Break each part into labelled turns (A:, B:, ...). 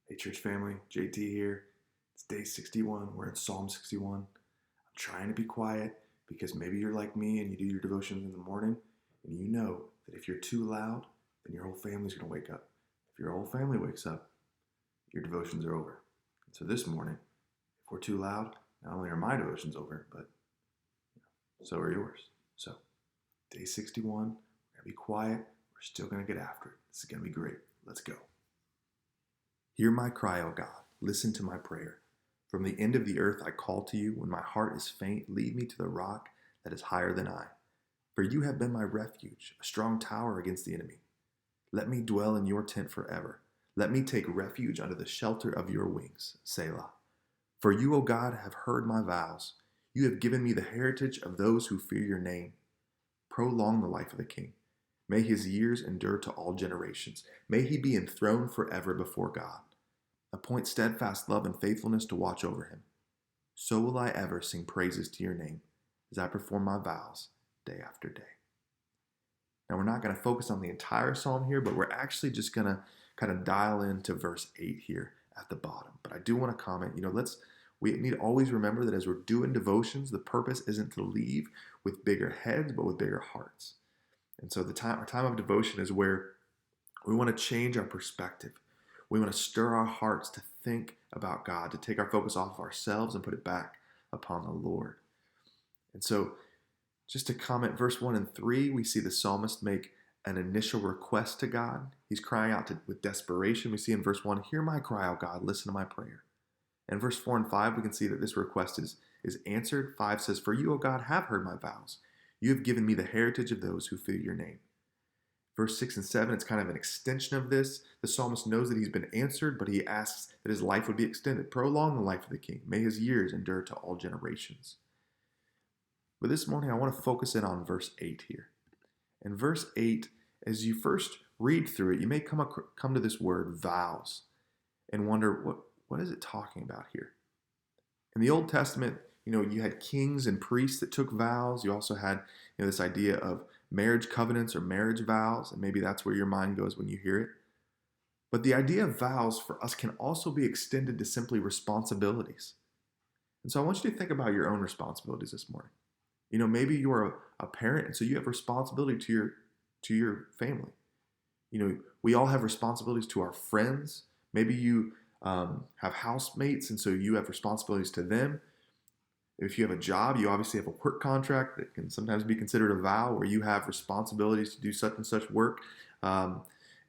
A: Hey, church family, JT here. It's day 61. We're in Psalm 61. I'm trying to be quiet because maybe you're like me and you do your devotions in the morning and you know that if you're too loud, then your whole family's going to wake up. If your whole family wakes up, your devotions are over. And so this morning, if we're too loud, not only are my devotions over, but so are yours. So, day 61, we're going to be quiet. We're still going to get after it. This is going to be great. Let's go. Hear my cry, O God. Listen to my prayer. From the end of the earth I call to you. When my heart is faint, lead me to the rock that is higher than I. For you have been my refuge, a strong tower against the enemy. Let me dwell in your tent forever. Let me take refuge under the shelter of your wings. Selah. For you, O God, have heard my vows. You have given me the heritage of those who fear your name. Prolong the life of the king. May his years endure to all generations. May he be enthroned forever before God. Appoint steadfast love and faithfulness to watch over him. So will I ever sing praises to your name as I perform my vows day after day. Now, we're not going to focus on the entire psalm here, but we're actually just going to kind of dial into verse 8 here at the bottom. But I do want to comment, we need to always remember that as we're doing devotions, the purpose isn't to leave with bigger heads, but with bigger hearts. And so our time of devotion is where we want to change our perspective. We want to stir our hearts to think about God, to take our focus off of ourselves and put it back upon the Lord. And so just to comment, verse 1 and 3, we see the psalmist make an initial request to God. He's crying out with desperation. We see in verse 1, hear my cry, O God, listen to my prayer. And verse 4 and 5, we can see that this request is answered. 5 says, for you, O God, have heard my vows. You have given me the heritage of those who fear your name. Verse 6 and 7, it's kind of an extension of this. The psalmist knows that he's been answered, but he asks that his life would be extended. Prolong the life of the king. May his years endure to all generations. But this morning, I want to focus in on verse 8 here. And verse 8, as you first read through it, you may come to this word, vows, and wonder, what is it talking about here? In the Old Testament, you had kings and priests that took vows. You also had this idea of marriage covenants or marriage vows, and maybe that's where your mind goes when you hear it. But the idea of vows for us can also be extended to simply responsibilities. And so I want you to think about your own responsibilities this morning. Maybe you're a parent, and so you have responsibility to your family. We all have responsibilities to our friends. Maybe you have housemates, and so you have responsibilities to them. If you have a job, you obviously have a work contract that can sometimes be considered a vow where you have responsibilities to do such and such work and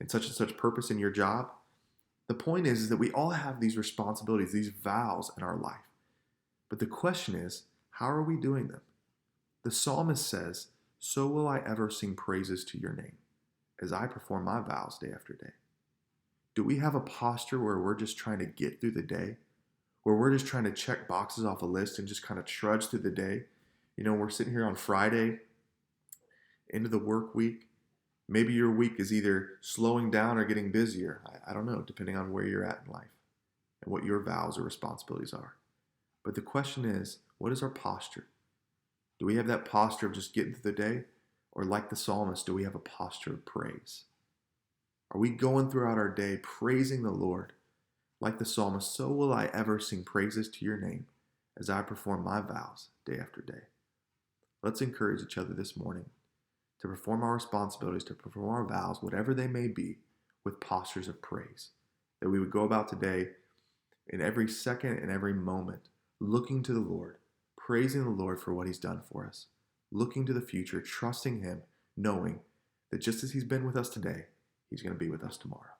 A: such purpose in your job. The point is that we all have these responsibilities, these vows in our life. But the question is, how are we doing them? The psalmist says, so will I ever sing praises to your name as I perform my vows day after day. Do we have a posture where we're just trying to get through the day? Where we're just trying to check boxes off a list and just kind of trudge through the day? We're sitting here on Friday, into the work week. Maybe your week is either slowing down or getting busier. I don't know, depending on where you're at in life and what your vows or responsibilities are. But the question is, what is our posture? Do we have that posture of just getting through the day? Or like the psalmist, do we have a posture of praise? Are we going throughout our day praising the Lord? Like the psalmist, so will I ever sing praises to your name as I perform my vows day after day. Let's encourage each other this morning to perform our responsibilities, to perform our vows, whatever they may be, with postures of praise. That we would go about today in every second and every moment, looking to the Lord, praising the Lord for what he's done for us, looking to the future, trusting him, knowing that just as he's been with us today, he's going to be with us tomorrow.